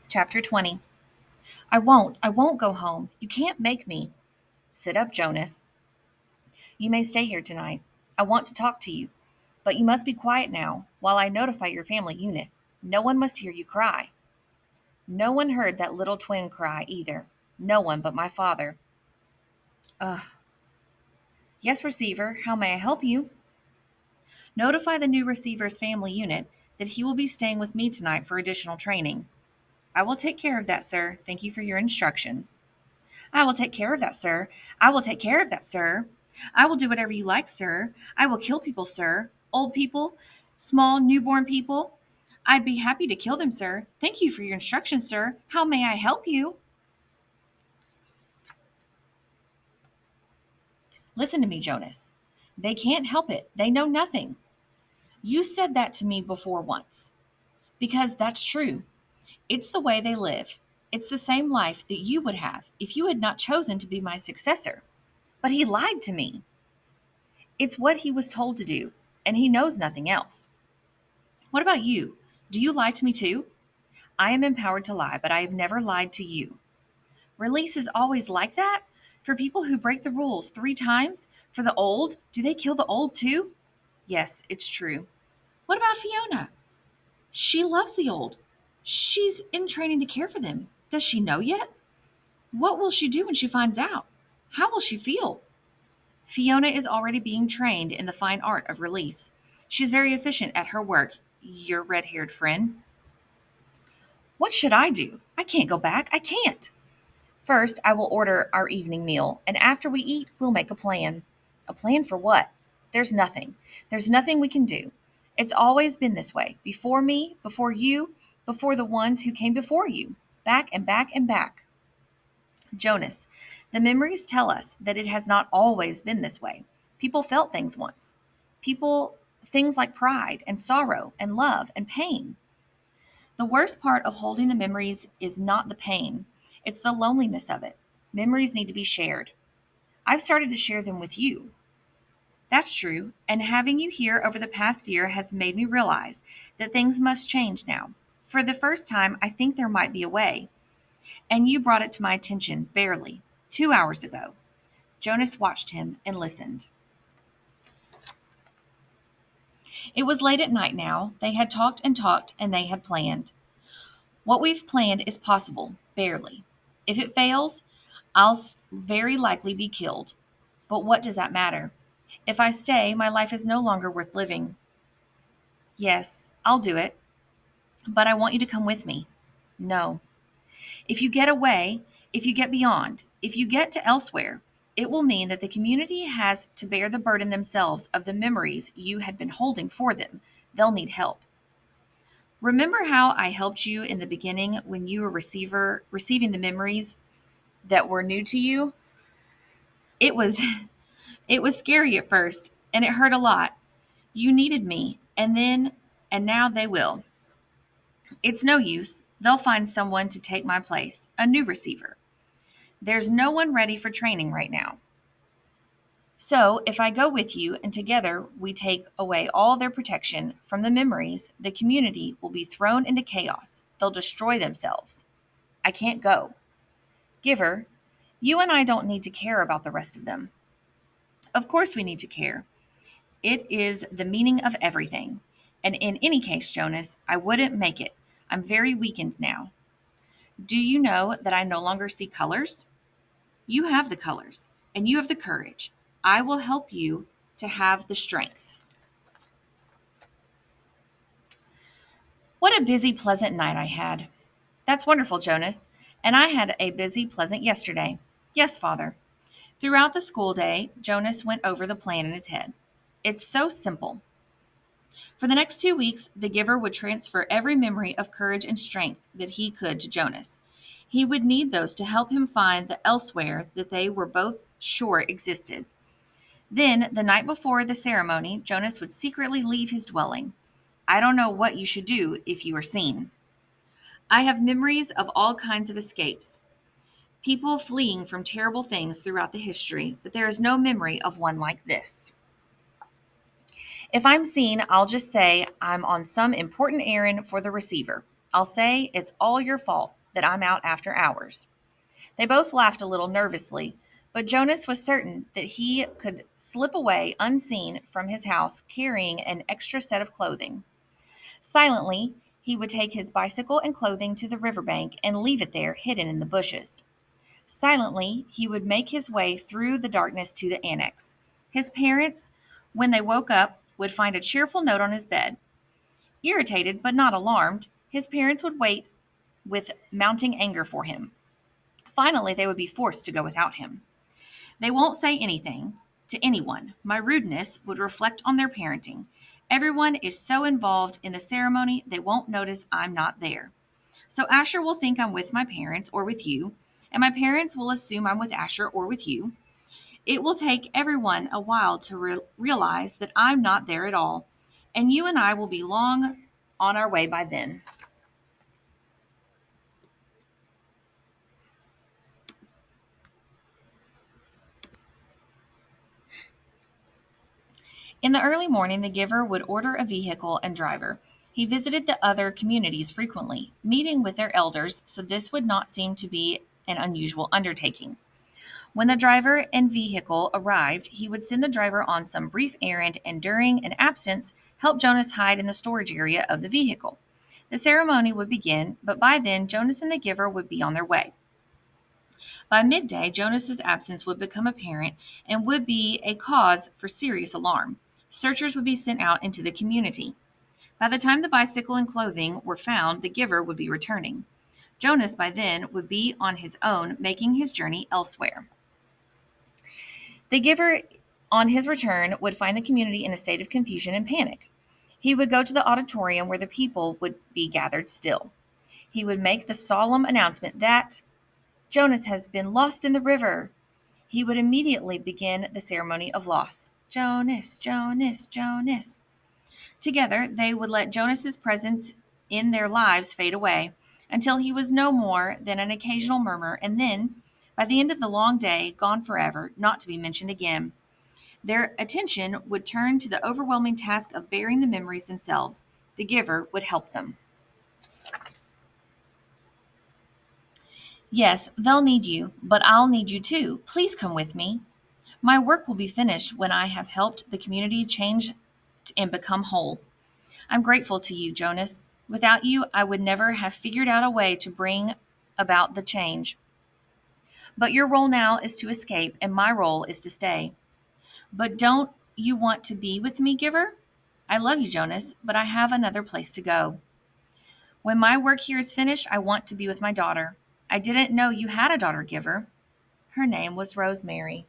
Chapter 20. I won't go home. You can't make me. Sit up, Jonas. You may stay here tonight. I want to talk to you. But you must be quiet now while I notify your family unit. No one must hear you cry. No one heard that little twin cry either. No one but my father. Ugh. Yes, receiver, how may I help you? Notify the new receiver's family unit that he will be staying with me tonight for additional training. I will take care of that, sir. Thank you for your instructions. I will take care of that, sir. I will take care of that, sir. I will do whatever you like, sir. I will kill people, sir. Old people, small newborn people. I'd be happy to kill them, sir. Thank you for your instructions, sir. How may I help you? Listen to me, Jonas. They can't help it. They know nothing. You said that to me before once. Because that's true. It's the way they live. It's the same life that you would have if you had not chosen to be my successor. But he lied to me. It's what he was told to do, and he knows nothing else. What about you? Do you lie to me too? I am empowered to lie, but I have never lied to you. Release is always like that? For people who break the rules 3 times? For the old? Do they kill the old too? Yes, it's true. What about Fiona? She loves the old. She's in training to care for them. Does she know yet? What will she do when she finds out? How will she feel? Fiona is already being trained in the fine art of release. She's very efficient at her work, your red haired friend. What should I do? I can't go back. I can't. First, I will order our evening meal, and after we eat, we'll make a plan. A plan for what? There's nothing. There's nothing we can do. It's always been this way. Before me, before you, before the ones who came before you. Back and back and back. Jonas, the memories tell us that it has not always been this way. People felt things once. Things like pride and sorrow and love and pain. The worst part of holding the memories is not the pain, it's the loneliness of it. Memories need to be shared. I've started to share them with you. That's true, and having you here over the past year has made me realize that things must change now. For the first time, I think there might be a way. And you brought it to my attention, barely, 2 hours ago. Jonas watched him and listened. It was late at night now. They had talked and talked, and they had planned. What we've planned is possible, barely. If it fails, I'll very likely be killed. But what does that matter? If I stay, my life is no longer worth living. Yes, I'll do it, but I want you to come with me. No. If you get away, if you get beyond, if you get to elsewhere, it will mean that the community has to bear the burden themselves of the memories you had been holding for them. They'll need help. Remember how I helped you in the beginning when you were receiving the memories that were new to you? It was it was scary at first and it hurt a lot. You needed me and now they will. It's no use. They'll find someone to take my place, a new receiver. There's no one ready for training right now. So, if I go with you and together we take away all their protection from the memories, the community will be thrown into chaos. They'll destroy themselves. I can't go. Giver, you and I don't need to care about the rest of them. Of course, we need to care. It is the meaning of everything. And in any case, Jonas, I wouldn't make it. I'm very weakened now. Do you know that I no longer see colors? You have the colors, and you have the courage. I will help you to have the strength. What a busy, pleasant night I had. That's wonderful, Jonas. And I had a busy, pleasant yesterday. Yes, Father. Throughout the school day, Jonas went over the plan in his head. It's so simple. For the next 2 weeks, the giver would transfer every memory of courage and strength that he could to Jonas. He would need those to help him find the elsewhere that they were both sure existed. Then, the night before the ceremony, Jonas would secretly leave his dwelling. I don't know what you should do if you are seen. I have memories of all kinds of escapes, people fleeing from terrible things throughout the history, but there is no memory of one like this. If I'm seen, I'll just say I'm on some important errand for the receiver. I'll say it's all your fault. that I'm out after hours. They both laughed a little nervously, but Jonas was certain that he could slip away unseen from his house carrying an extra set of clothing. Silently, he would take his bicycle and clothing to the riverbank and leave it there hidden in the bushes. Silently, he would make his way through the darkness to the annex. His parents, when they woke up, would find a cheerful note on his bed. Irritated but not alarmed, his parents would wait with mounting anger for him. Finally, they would be forced to go without him. They won't say anything to anyone. My rudeness would reflect on their parenting. Everyone is so involved in the ceremony, they won't notice I'm not there. So Asher will think I'm with my parents or with you, and my parents will assume I'm with Asher or with you. It will take everyone a while to realize that I'm not there at all, and you and I will be long on our way by then. In the early morning, the giver would order a vehicle and driver. He visited the other communities frequently, meeting with their elders, so this would not seem to be an unusual undertaking. When the driver and vehicle arrived, he would send the driver on some brief errand and during an absence, help Jonas hide in the storage area of the vehicle. The ceremony would begin, but by then Jonas and the giver would be on their way. By midday, Jonas's absence would become apparent and would be a cause for serious alarm. Searchers would be sent out into the community. By the time the bicycle and clothing were found, the giver would be returning. Jonas, by then, would be on his own, making his journey elsewhere. The giver, on his return, would find the community in a state of confusion and panic. He would go to the auditorium where the people would be gathered still. He would make the solemn announcement that Jonas has been lost in the river. He would immediately begin the ceremony of loss. Jonas, Jonas, Jonas. Together, they would let Jonas's presence in their lives fade away until he was no more than an occasional murmur, and then, by the end of the long day, gone forever, not to be mentioned again. Their attention would turn to the overwhelming task of bearing the memories themselves. The giver would help them. Yes, they'll need you, but I'll need you too. Please come with me. My work will be finished when I have helped the community change and become whole. I'm grateful to you, Jonas. Without you, I would never have figured out a way to bring about the change. But your role now is to escape, and my role is to stay. But don't you want to be with me, Giver? I love you, Jonas, but I have another place to go. When my work here is finished, I want to be with my daughter. I didn't know you had a daughter, Giver. Her name was Rosemary.